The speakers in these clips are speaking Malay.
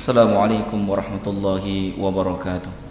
Assalamualaikum warahmatullahi wabarakatuh.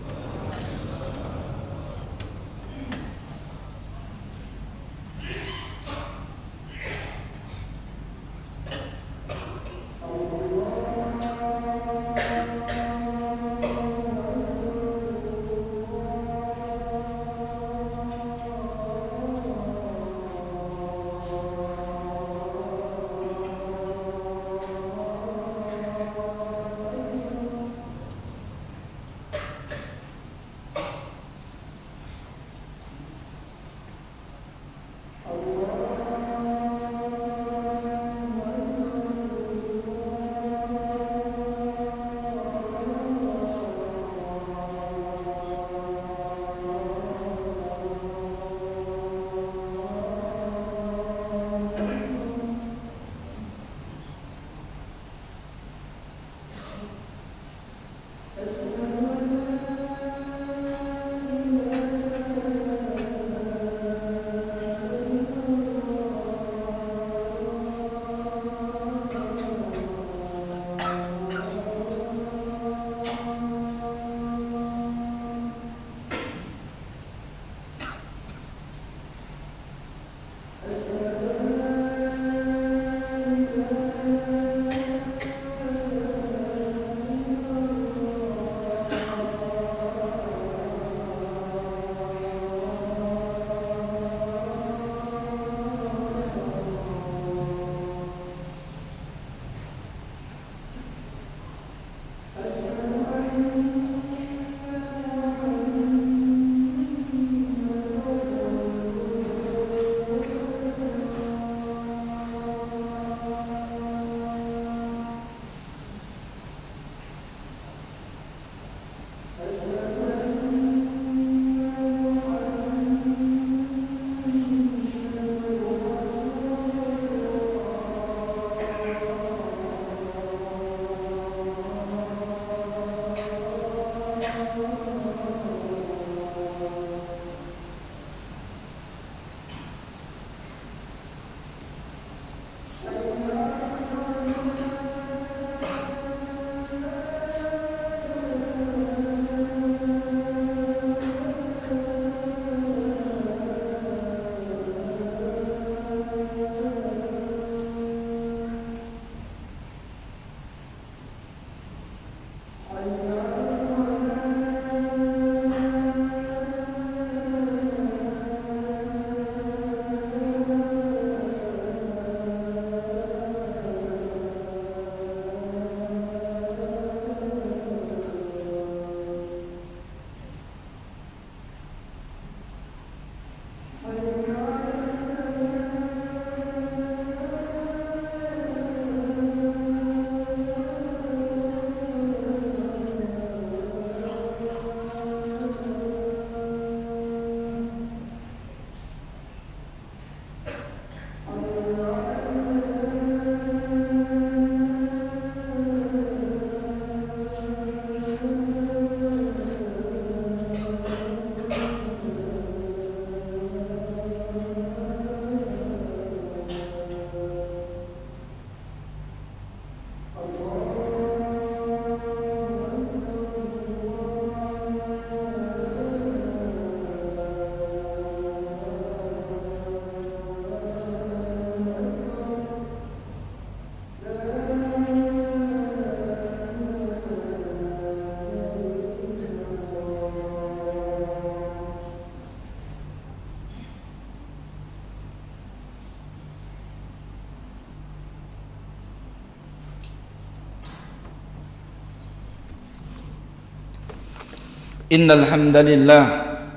إن الحمد لله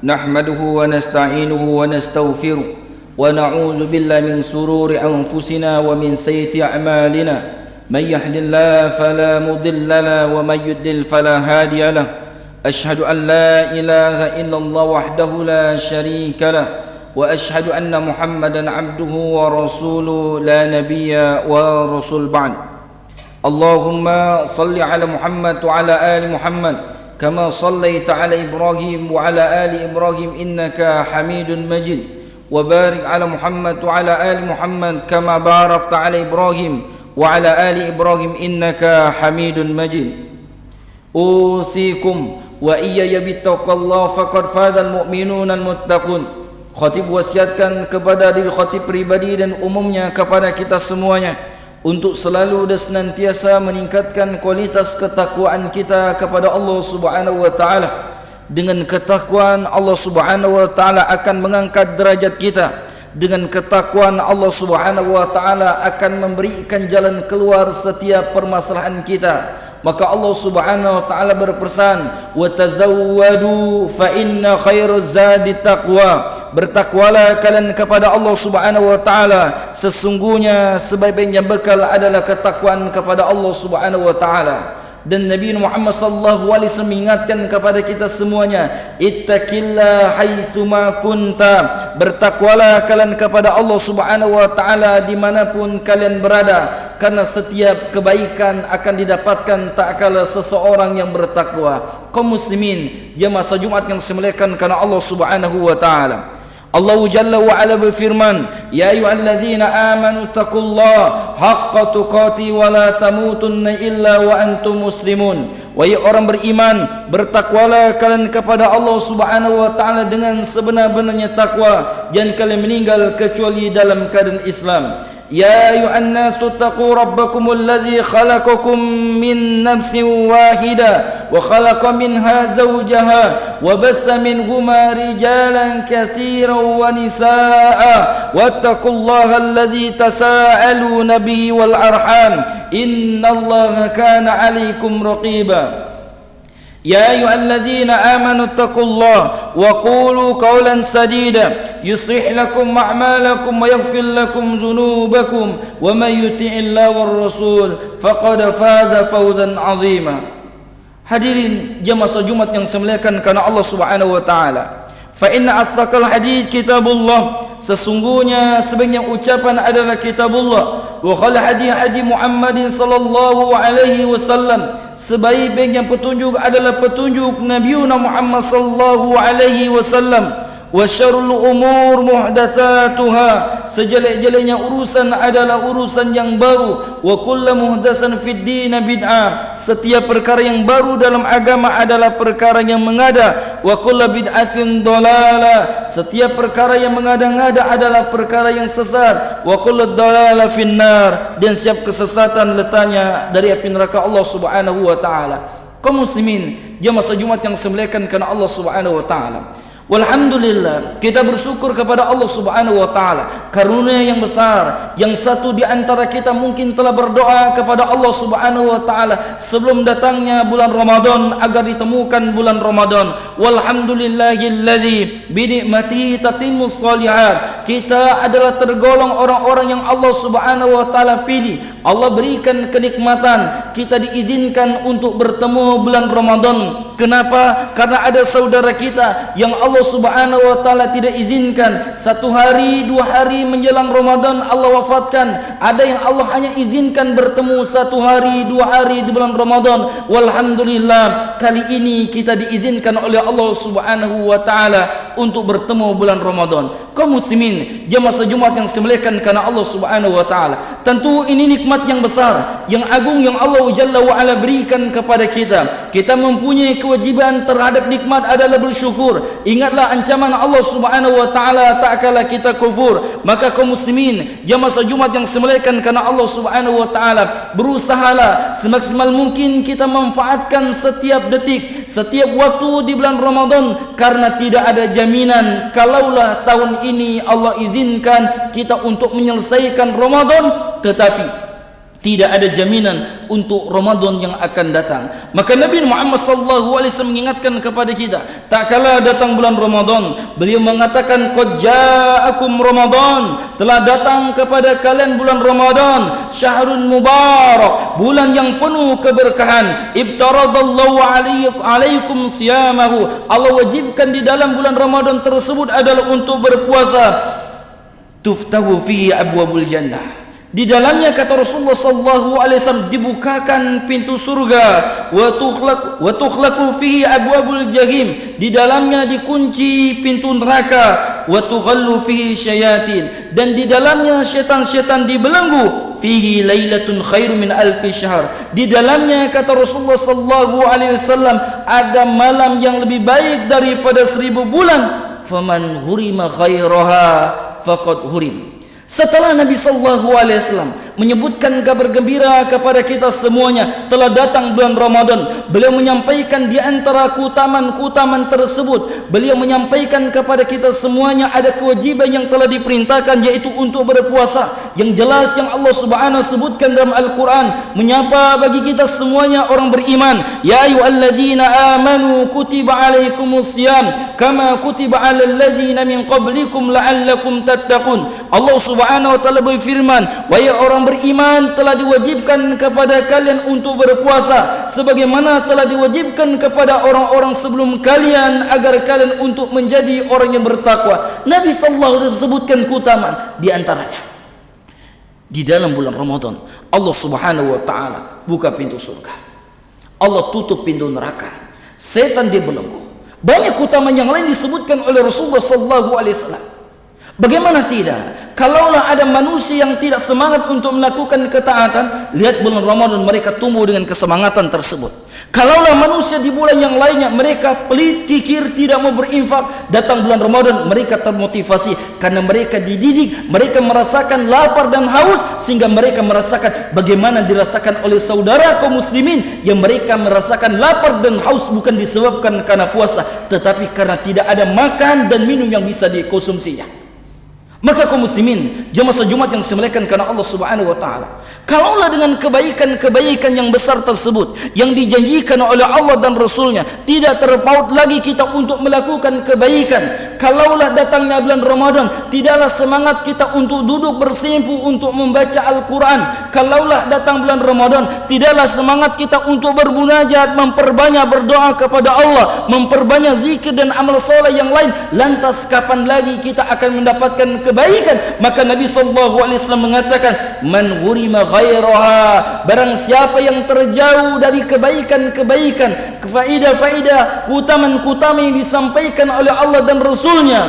نحمده ونستعينه ونستغفره ونعوذ بالله من سرور أنفسنا ومن سيئات أعمالنا من يهد الله فلا مضل له ومن يضلل فلا هادي له أشهد أن لا إله إلا الله وحده لا شريك له وأشهد أن محمدا عبده ورسوله لا نبي ورسول بعد اللهم صل على محمد وعلى آل محمد كما صليت على إبراهيم وعلى آل إبراهيم إنك حميد مجيد وبارك على محمد وعلى آل محمد كما باركت على إبراهيم وعلى آل إبراهيم إنك حميد مجيد usikum wa iyaya bittaqwallahi faqad fazal mu'minuna almuttaqun. Khatib wasiatkan kepada diri khatib pribadi dan umumnya kepada kita semuanya untuk selalu dan senantiasa meningkatkan kualitas ketakwaan kita kepada Allah Subhanahu wa taala. Dengan ketakwaan Allah Subhanahu wa taala akan mengangkat derajat kita. Dengan ketakwaan Allah Subhanahu wa taala akan memberikan jalan keluar setiap permasalahan kita. Maka Allah Subhanahu wa taala berpesan, "Wa tazawwadu fa inna khairuz zadi taqwa." Bertakwalah kalian kepada Allah Subhanahu wa taala, sesungguhnya sebaik-baiknya bekal adalah ketakwaan kepada Allah Subhanahu wa taala. Dan Nabi Muhammad sallallahu alaihi wasallam mengingatkan kepada kita semuanya, ittaqillah haitsuma kunta. Bertakwalah kalian kepada Allah Subhanahu wa taala dimanapun kalian berada, karena setiap kebaikan akan didapatkan tak kala seseorang yang bertakwa. Kaum muslimin, jemaah Jumat yang dimuliakan karena Allah Subhanahu wa taala, Allah Jalla wa Ala berfirman, ya ayyuhalladzina amanu taqullaha haqqa tuqatih wa la tamutunna illa wa antum muslimun. Wahai orang beriman, bertakwalah kalian kepada Allah Subhanahu wa taala dengan sebenar-benarnya takwa, jangan kalian meninggal kecuali dalam keadaan Islam. Ya ayuhan nas taqu rabbakumul ladzi khalaqakum min nafsin wahidah wa khalaqa minha zawjaha wa batha minhuma rijalan katsiran wa nisaa wattaqullaha alladzi tasaaluna bihi wal arham innallaha kana 'alaikum raqiba. Ya ayyuhalladzina amanu taqullaha wa qulu qawlan sadida yuslih lakum a'malakum wa yaghfir lakum dhunubakum wa may yuti'illaha war rasul faqad faza fawzan 'azima. Hadirin jemaah Jumat yang dimuliakan karena Allah Subhanahu wa taala, fa inna asdaqal hadits kitabullah. Sesungguhnya sebaiknya ucapan adalah kitabullah. Wa qala hadi Muhammadin sallallahu alaihi wasallam. Sebaik-baiknya petunjuk adalah petunjuk Nabiuna Muhammad sallallahu alaihi wasallam. Wa syarrul umur muhdatsatuha. Sejelek-jeleknya urusan adalah urusan yang baru. Wa kullu muhdatsan fid din bid'ah. Setiap perkara yang baru dalam agama adalah perkara yang mengada. Wa kullu bid'atin dhalalah. Setiap perkara yang mengada-ngada adalah perkara yang sesat. Wa kullu dhalalah finnar. Dan setiap kesesatan letaknya dari api neraka Allah Subhanahu wa taala. Kaum muslimin, jemaah Jumat yang dimuliakan karena Allah Subhanahu wa taala, walhamdulillah, kita bersyukur kepada Allah Subhanahu wa taala karunia yang besar. Yang satu di antara kita mungkin telah berdoa kepada Allah Subhanahu wa taala sebelum datangnya bulan Ramadan agar ditemukan bulan Ramadan. Walhamdulillahillazi bi ni'matihi tatimmus shalihat. Kita adalah tergolong orang-orang yang Allah Subhanahu wa taala pilih. Allah berikan kenikmatan, kita diizinkan untuk bertemu bulan Ramadan. Kenapa? Karena ada saudara kita yang Allah Subhanahu wa taala tidak izinkan 1 hari 2 hari menjelang Ramadan Allah wafatkan. Ada yang Allah hanya izinkan bertemu 1 hari 2 hari di bulan Ramadan. Walhamdulillah, kali ini kita diizinkan oleh Allah Subhanahu wa taala untuk bertemu bulan Ramadan. Kaum muslimin, jemaah Jumat yang dimuliakan karena Allah Subhanahu wa taala, tentu ini nikmat yang besar, yang agung yang Allah Jalla wa Ala berikan kepada kita. Kita mempunyai kewajiban terhadap nikmat adalah bersyukur. Ingatlah ancaman Allah Subhanahu wa taala tak kala kita kufur. Maka kaum muslimin, jemaah Jumat yang dimuliakan karena Allah Subhanahu wa taala, berusahalah semaksimal mungkin kita manfaatkan setiap detik, setiap waktu di bulan Ramadan, karena tidak ada jaminan kalaulah tahun ini Allah izinkan kita untuk menyelesaikan Ramadan, tetapi tidak ada jaminan untuk Ramadan yang akan datang. Maka Nabi Muhammad sallallahu alaihi wasallam mengingatkan kepada kita, tak kala datang bulan Ramadan, beliau mengatakan, qad ja'akum Ramadan, telah datang kepada kalian bulan Ramadan, syahrun mubarak, bulan yang penuh keberkahan, ibtaradallahu alaikum siyamahu. Allah wajibkan di dalam bulan Ramadan tersebut adalah untuk berpuasa. Tuftahu fihi abwabul jannah. Di dalamnya, kata Rasulullah sallallahu alaihi wasallam, dibukakan pintu surga. Wa tughlaqu fihi abwabul jahim. Di dalamnya dikunci pintu neraka. Wa tughallu fihi syayatin. Dan di dalamnya syaitan-syaitan dibelenggu. fihi lailatun khairu min alfi syahr. Di dalamnya kata Rasulullah sallallahu alaihi wasallam ada malam yang lebih baik daripada 1000 bulan. Faman hurima khairaha faqad hurim. Setelah Nabi sallallahu alaihi wasallam menyebutkan kabar gembira kepada kita semuanya, telah datang bulan Ramadan, beliau menyampaikan di antara keutamaan-keutamaan tersebut, beliau menyampaikan kepada kita semuanya ada kewajiban yang telah diperintahkan, yaitu untuk berpuasa. Yang jelas yang Allah Subhanahu sebutkan dalam Al-Qur'an, menyapa bagi kita semuanya orang beriman, ya ayyuhalladzina amanu kutiba alaikumusiyam kama kutiba alal ladzina min qablikum la'allakum tattaqun. Allah Subhanahu wa taala berfirman, wahai orang beriman, telah diwajibkan kepada kalian untuk berpuasa sebagaimana telah diwajibkan kepada orang-orang sebelum kalian agar kalian untuk menjadi orang yang bertakwa. Nabi sallallahu alaihi wasallam sebutkan keutamaan di antaranya. Di dalam bulan Ramadan, Allah Subhanahu wa taala buka pintu surga. Allah tutup pintu neraka. Setan dibelenggu. Banyak keutamaan yang lain disebutkan oleh Rasulullah sallallahu alaihi wasallam. Bagaimana tidak? Kalaulah ada manusia yang tidak semangat untuk melakukan ketaatan, lihat bulan Ramadan mereka tumbuh dengan kesemangatan tersebut. Kalaulah manusia di bulan yang lainnya mereka pelit, kikir, tidak mau berinfak, datang bulan Ramadan mereka termotivasi karena mereka dididik, mereka merasakan lapar dan haus sehingga mereka merasakan bagaimana dirasakan oleh saudara kaum muslimin yang mereka merasakan lapar dan haus bukan disebabkan karena puasa, tetapi karena tidak ada makan dan minum yang bisa dikonsumsinya. Maka kaum muslimin, jemaah Jumat yang dimuliakan karena Allah Subhanahu wa taala, kalaulah dengan kebaikan-kebaikan yang besar tersebut yang dijanjikan oleh Allah dan Rasulnya tidak terpaut lagi kita untuk melakukan kebaikan, kalaulah datangnya bulan Ramadan tidaklah semangat kita untuk duduk bersimpu untuk membaca Al-Quran, kalaulah datang bulan Ramadan tidaklah semangat kita untuk bermunajat, memperbanyak berdoa kepada Allah, memperbanyak zikir dan amal soleh yang lain, lantas kapan lagi kita akan mendapatkan kebaikan? Maka Nabi sallallahu alaihi wasallam mengatakan, man hurima ghairaha, barang siapa yang terjauh dari kebaikan-kebaikan, faedah-faedah, keutamaan-keutamaan yang disampaikan oleh Allah dan Rasulnya,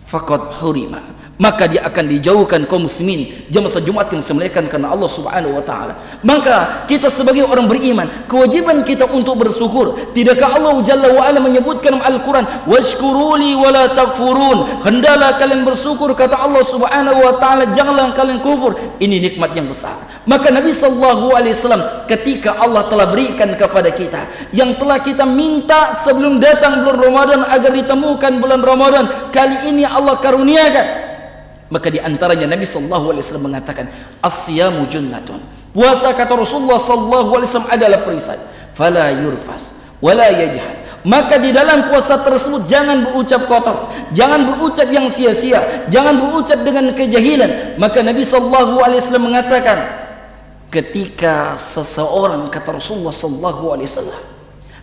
faqad hurima, maka dia akan dijauhkan kaum muslimin jemaah Jumat yang dimuliakan karena Allah Subhanahu wa taala. Maka kita sebagai orang beriman, kewajiban kita untuk bersyukur. Tidakkah Allah Jalla wa ala menyebutkan dalam Al-Qur'an, washkuruli wala takfurun, hendaklah kalian bersyukur kata Allah Subhanahu wa taala, janganlah kalian kufur. Ini nikmat yang besar. Maka Nabi sallallahu alaihi wasallam ketika Allah telah berikan kepada kita yang telah kita minta sebelum datang bulan Ramadan agar ditemukan bulan Ramadan, kali ini Allah karuniakan. Maka di antaranya Nabi sallallahu alaihi wasallam mengatakan, as-siyamu junnatun. Puasa kata Rasulullah sallallahu alaihi wasallam adalah perisai. Fala yurfas wala yajhal. Maka di dalam puasa tersebut jangan berucap kotor, jangan berucap yang sia-sia, jangan berucap dengan kejahilan. Maka Nabi sallallahu alaihi wasallam mengatakan, ketika seseorang kata Rasulullah sallallahu alaihi wasallam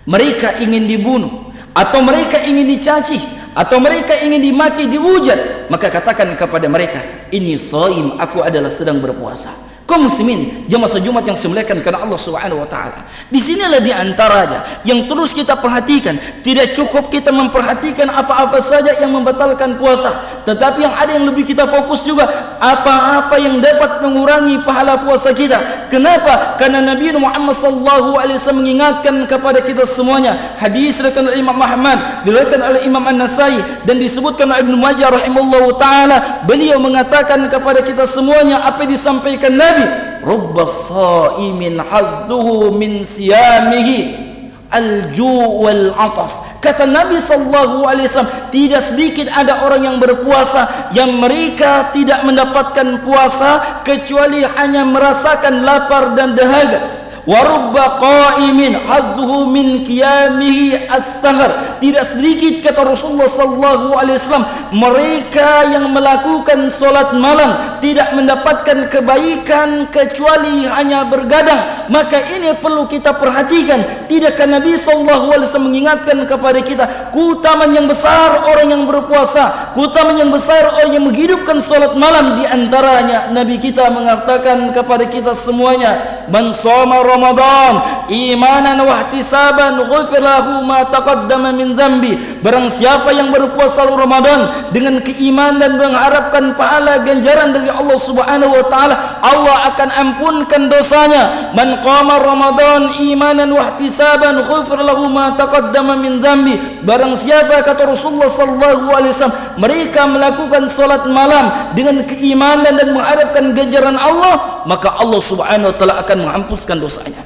mereka ingin dibunuh atau mereka ingin dicaci atau mereka ingin dimaki, dihujat, maka katakan kepada mereka, ini shaim, aku adalah sedang berpuasa. Kaum muslimin jemaah Jumat yang dimuliakan karena Allah Subhanahu wa taala, di sinilah di antaranya yang terus kita perhatikan. Tidak cukup kita memperhatikan apa-apa saja yang membatalkan puasa, tetapi yang ada yang lebih kita fokus juga apa-apa yang dapat mengurangi pahala puasa kita. Kenapa? Karena Nabi Muhammad sallallahu alaihi wasallam mengingatkan kepada kita semuanya. Hadis diriwayatkan oleh Imam Ahmad, diriwayatkan oleh Imam An-Nasai dan disebutkan oleh Ibnu Majah rahimahullahu taala, beliau mengatakan kepada kita semuanya apa yang disampaikan Nabi, rubba shaimin hazzuhu min siyamihi al-ju' wal atas. Kata Nabi sallallahu alaihi wasallam, tidak sedikit ada orang yang berpuasa yang mereka tidak mendapatkan puasa kecuali hanya merasakan lapar dan dahaga. Wa rubba qa'imin hazzuhu min qiyamihi as-sahar. Tidak sedikit kata Rasulullah sallallahu alaihi wasallam mereka yang melakukan solat malam tidak mendapatkan kebaikan kecuali hanya bergadang. Maka ini perlu kita perhatikan. Tidakkah Nabi sallallahu alaihi wasallam mengingatkan kepada kita keutamaan yang besar orang yang berpuasa, keutamaan yang besar orang yang menghidupkan solat malam? Di antaranya Nabi kita mengatakan kepada kita semuanya, man shoma Ramadan imanan wa ihtisaban ghufir lahu ma taqaddama min dzambi. Barang siapa yang berpuasa Ramadan dengan keimanan dan mengharapkan pahala ganjaran dari Allah Subhanahu wa taala, Allah akan ampunkan dosanya. Man qama Ramadan imanan wa ihtisaban ghufir lahu ma taqaddama min dzambi. Barang siapa, kata Rasulullah sallallahu alaihi wasallam, mereka melakukan salat malam dengan keimanan dan mengharapkan ganjaran Allah, maka Allah Subhanahu wa taala akan menghapuskan dosanya.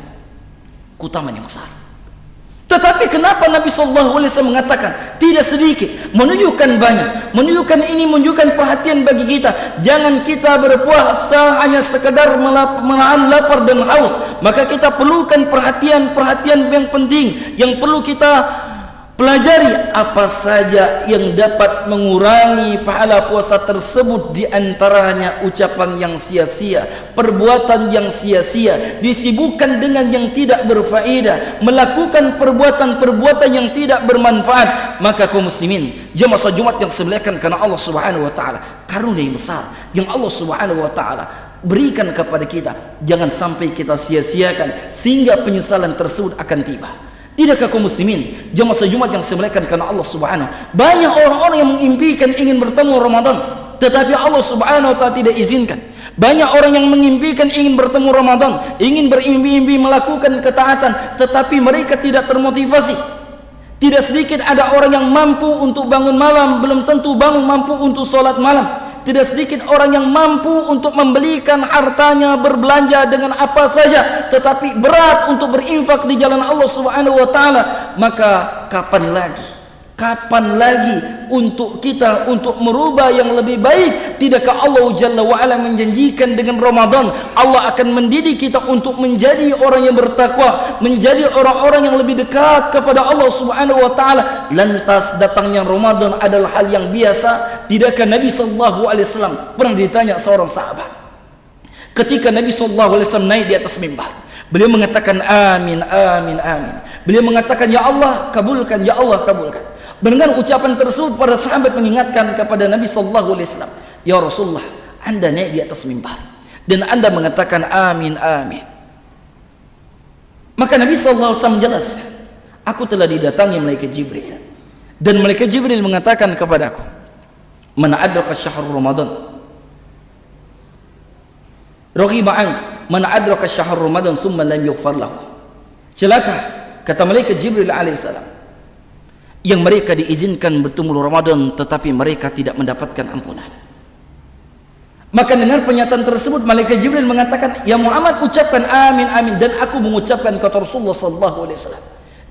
Keutamaan yang besar. Tetapi kenapa Nabi sallallahu alaihi wasallam mengatakan tidak sedikit, menunjukkan banyak, menunjukkan ini, menunjukkan perhatian bagi kita. Jangan kita berpuasa hanya sekedar menahan lapar dan haus, maka kita perlukan perhatian yang penting yang perlu kita pelajari. Apa saja yang dapat mengurangi pahala puasa tersebut, di antaranya ucapan yang sia-sia, perbuatan yang sia-sia, disibukkan dengan yang tidak berfaedah, melakukan perbuatan-perbuatan yang tidak bermanfaat. Maka kaum muslimin, jemaah salat Jumat yang semuliakan karena Allah Subhanahu wa taala, karunia yang besar yang Allah Subhanahu wa taala berikan kepada kita, jangan sampai kita sia-siakan sehingga penyesalan tersebut akan tiba. Tidakkah kaum muslimin, jemaah salat Jumat yang semuliakan karena Allah Subhanahu, banyak orang-orang yang mengimpikan ingin bertemu Ramadan, tetapi Allah Subhanahu wa taala tidak izinkan. Banyak orang yang mengimpikan ingin bertemu Ramadan, ingin berimpi-impi melakukan ketaatan, tetapi mereka tidak termotivasi. Tidak sedikit ada orang yang mampu untuk bangun malam, belum tentu mampu untuk sholat malam. Tidak sedikit orang yang mampu untuk membelikan hartanya, berbelanja dengan apa saja, tetapi berat untuk berinfak di jalan Allah Subhanahu wa taala. Maka kapan lagi untuk kita untuk merubah yang lebih baik? Tidakkah Allah Jalla wa Ala menjanjikan dengan Ramadan Allah akan mendidik kita untuk menjadi orang yang bertakwa, menjadi orang-orang yang lebih dekat kepada Allah Subhanahu wa taala? Lantas datangnya Ramadan adalah hal yang biasa. Tidakkah Nabi sallallahu alaihi wasallam pernah ditanya seorang sahabat ketika Nabi sallallahu alaihi wasallam naik di atas mimbar, beliau mengatakan amin amin amin. Beliau mengatakan ya Allah kabulkan, ya Allah kabulkan. Mendengar ucapan tersebut, para sahabat mengingatkan kepada Nabi sallallahu alaihi wasallam, ya Rasulullah, Anda naik di atas mimbar dan Anda mengatakan amin amin. Maka Nabi sallallahu alaihi wasallam menjelaskan, aku telah didatangi malaikat Jibril dan malaikat Jibril mengatakan kepadaku, man adraka syahr Ramadan raghiba anhu, man adraka syahr Ramadan thumma lam yughfar lahu. Celaka, kata malaikat Jibril alaihissalam, yang mereka diizinkan bertemu Ramadan tetapi mereka tidak mendapatkan ampunan. Maka dengar pernyataan tersebut, malaikat Jibril mengatakan, ya Muhammad, ucapkan amin amin. Dan aku mengucapkan, kata Rasulullah sallallahu alaihi wasallam.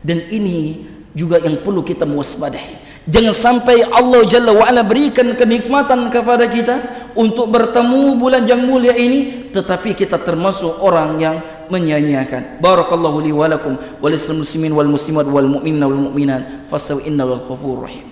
Dan ini juga yang perlu kita mewaspadai. Jangan sampai Allah Jalla wa Ala berikan kenikmatan kepada kita untuk bertemu bulan yang mulia ini, tetapi kita termasuk orang yang menyia-nyiakan. Barakallahu li wa lakum wa lisal muslimin wal muslimat wal mu'minina wal mu'minat fastawi innahu ghafurur rahim.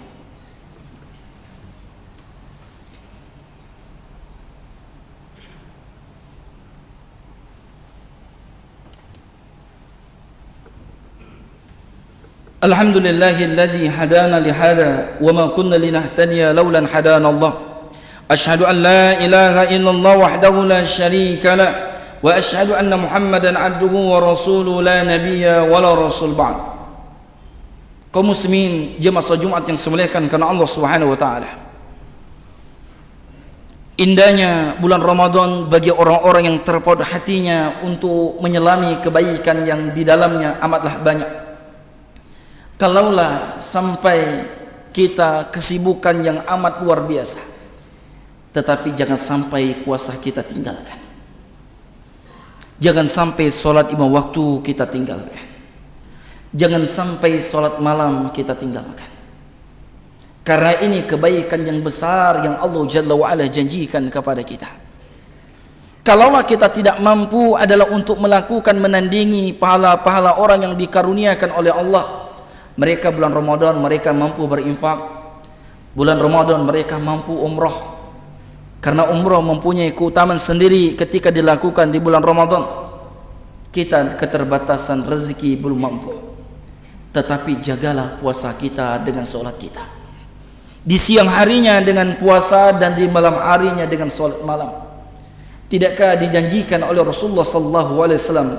Alhamdulillahilladzi hadana li hada wa ma kunna linahtadiya laula an hadana Allah. Asyhadu an la ilaha illallah wahdahu la syarika la wa asyhadu anna Muhammadan abduhu wa rasuluhu la nabiyya wa la rasul ba'd. Kaum muslimin, jemaah salat Jumat yang semuliakan karena Allah Subhanahu wa taala. Indahnya bulan Ramadan bagi orang-orang yang terpaut hatinya untuk menyelami kebaikan yang di dalamnya amatlah banyak. Kalaulah sampai kita kesibukan yang amat luar biasa, tetapi jangan sampai puasa kita tinggalkan. Jangan sampai sholat 5 waktu kita tinggalkan. Jangan sampai sholat malam kita tinggalkan. Karena ini kebaikan yang besar yang Allah Jalla wa'ala janjikan kepada kita. Kalaulah kita tidak mampu adalah untuk melakukan menandingi pahala-pahala orang yang dikaruniakan oleh Allah. Mereka bulan Ramadan mereka mampu berinfak, bulan Ramadan mereka mampu umrah, karena umrah mempunyai keutamaan sendiri ketika dilakukan di bulan Ramadan. Kita keterbatasan rezeki belum mampu, tetapi jagalah puasa kita dengan sholat kita, di siang harinya dengan puasa dan di malam harinya dengan sholat malam. Tidakkah dijanjikan oleh Rasulullah sallallahu alaihi wasallam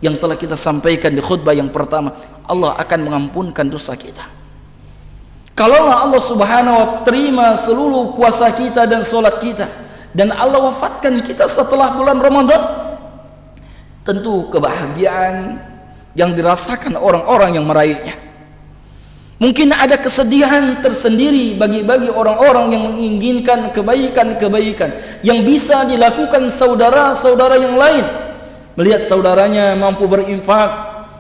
yang telah kita sampaikan di khutbah yang pertama, Allah akan mengampunkan dosa kita. Kalau Allah Subhanahu wa ta'ala terima seluruh puasa kita dan solat kita, dan Allah wafatkan kita setelah bulan Ramadan, tentu kebahagiaan yang dirasakan orang-orang yang meraihnya. Mungkin ada kesedihan tersendiri bagi orang-orang yang menginginkan kebaikan-kebaikan yang bisa dilakukan saudara-saudara yang lain. Melihat saudaranya mampu berinfak,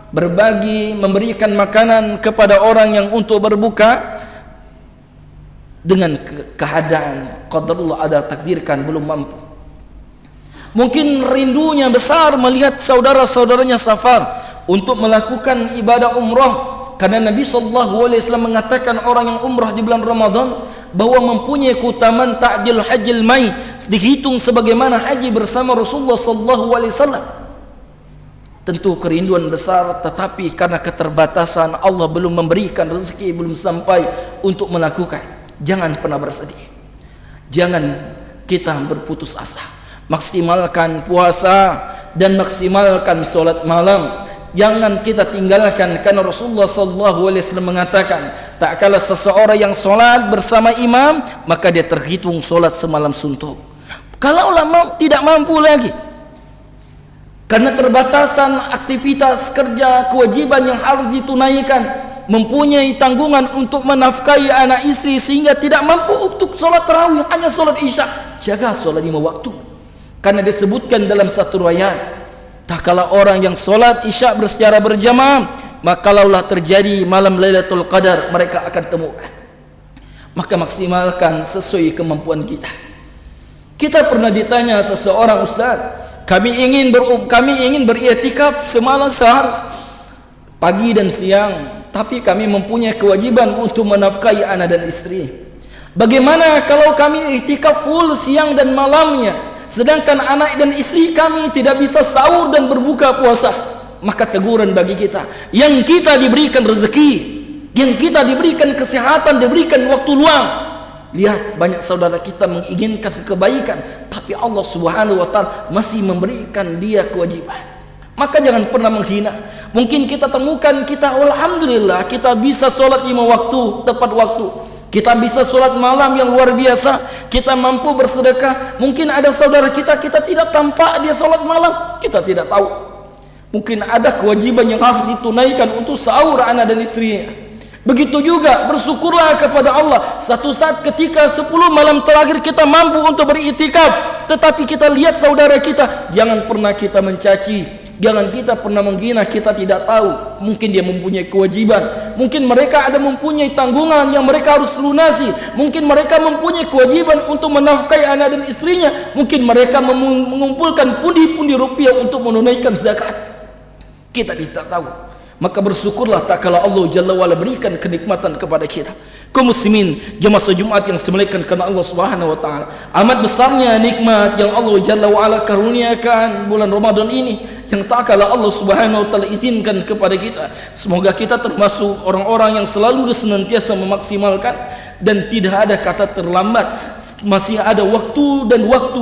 berbagi, memberikan makanan kepada orang yang untuk berbuka, dengan keadaan qadarullah ada takdirkan belum mampu. Mungkin rindunya besar melihat saudara-saudaranya safar untuk melakukan ibadah umrah, karena Nabi SAW mengatakan orang yang umrah di bulan Ramadan bahwa mempunyai keutamaan ta'dil hajjil mai, dihitung sebagaimana haji bersama Rasulullah SAW. Tentu kerinduan besar, tetapi karena keterbatasan Allah belum memberikan rezeki, belum sampai untuk melakukan. Jangan pernah bersedih, jangan kita berputus asa. Maksimalkan puasa dan maksimalkan solat malam. Jangan kita tinggalkan, karena Rasulullah SAW mengatakan, tak kala seseorang yang solat bersama imam, maka dia terhitung solat semalam suntuk. Kalau ulama tidak mampu lagi, karena terbatasan aktivitas kerja, kewajiban yang harus ditunaikan, mempunyai tanggungan untuk menafkahi anak istri, sehingga tidak mampu untuk solat tarawih, hanya solat isya. Jaga solat 5 waktu, karena disebutkan dalam satu riwayat, tak kala orang yang solat isya secara berjamaah, maka kalaulah terjadi malam Lailatul Qadar, mereka akan temukan. Maka maksimalkan sesuai kemampuan kita. Kita pernah ditanya seseorang, Ustaz, kami ingin beriktikaf semalam sehari, pagi dan siang, tapi kami mempunyai kewajiban untuk menafkahi anak dan istri. Bagaimana kalau kami iktikaf full siang dan malamnya, sedangkan anak dan istri kami tidak bisa sahur dan berbuka puasa? Maka teguran bagi kita, yang kita diberikan rezeki, yang kita diberikan kesehatan, diberikan waktu luang. Lihat, banyak saudara kita menginginkan kebaikan, tapi Allah Subhanahu wa ta'ala masih memberikan dia kewajiban. Maka jangan pernah menghina. Mungkin kita temukan, kita alhamdulillah kita bisa solat 5 waktu tepat waktu, kita bisa solat malam yang luar biasa, kita mampu bersedekah. Mungkin ada saudara kita tidak tampak dia solat malam, kita tidak tahu. Mungkin ada kewajiban yang harus ditunaikan untuk sahur anak dan istrinya. Begitu juga bersyukurlah kepada Allah, satu saat ketika 10 malam terakhir kita mampu untuk beriktikaf, tetapi kita lihat saudara kita, jangan pernah kita mencaci, jangan kita pernah menghina. Kita tidak tahu, mungkin dia mempunyai kewajiban, mungkin mereka ada mempunyai tanggungan yang mereka harus lunasi, mungkin mereka mempunyai kewajiban untuk menafkahi anak dan istrinya, mungkin mereka mengumpulkan pundi-pundi rupiah untuk menunaikan zakat. Kita tidak tahu. Maka bersyukurlah tak kala Allah Jalla wa'ala berikan kenikmatan kepada kita. Kaum muslimin, jemaah Jumat yang dimuliakan karena Allah Subhanahu wa ta'ala, amat besarnya nikmat yang Allah Jalla wa'ala karuniakan bulan Ramadan ini, yang tak kala Allah Subhanahu wa ta'ala izinkan kepada kita. Semoga kita termasuk orang-orang yang selalu senantiasa memaksimalkan, dan tidak ada kata terlambat. Masih ada waktu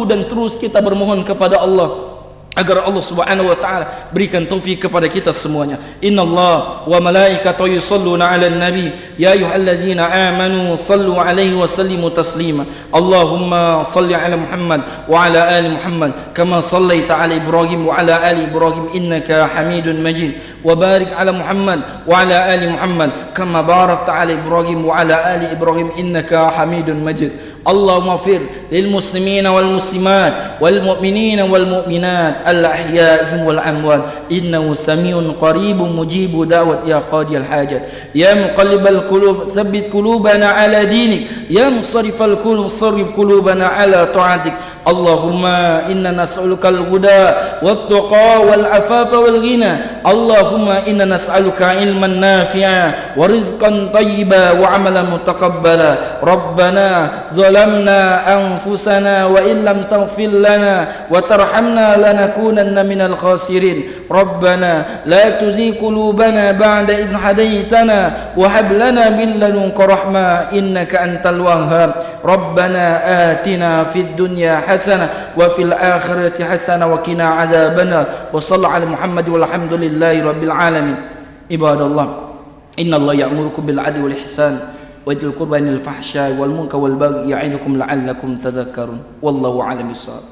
dan terus kita bermohon kepada Allah agar Allah Subhanahu wa ta'ala berikan taufik kepada kita semuanya. Innallaha wa malaikatahu yusholluna 'alan nabi ya ayyuhallazina amanu shallu 'alaihi wa sallimu taslima. Allahumma shalli 'ala Muhammad wa 'ala ali Muhammad kama shallaita 'ala Ibrahim wa 'ala ali Ibrahim innaka Hamidun Majid. Wa barik 'ala Muhammad wa 'ala ali Muhammad kama barakta 'ala Ibrahim wa 'ala ali Ibrahim innaka Hamidun Majid. Allahumma ighfir lil muslimina wal muslimat wal mu'minina wal mu'minat الأحياء والأموات إنه سميع قريب مجيب دعوة يا قاضي الحاجات يا مقلب القلوب ثبت قلوبنا على دينك يا مصرف القلوب صرف قلوبنا على طاعتك اللهم إنا نسألك الهدى والتقى والعفاف والغنى اللهم إنا نسألك علما نافعا ورزقا طيبا وعملا متقبلا ربنا ظلمنا أنفسنا وإن لم تغفر لنا وترحمنا لنكونن من الخاسرين ربنا لا تزغ قلوبنا بعد إذ هديتنا وهب لنا من لدنك رحمة إنك أنت الوهاب ربنا آتنا في الدنيا حسنة وفي الآخرة حسنة وقنا عذاب النار وصلى على محمد والحمد لله رب العالمين عباد الله إن الله يأمركم بالعدل والإحسان وإيتاء القربى والفحشاء والمنكر والبغي يعظكم لعلكم تذكرون والله أعلم بالصواب.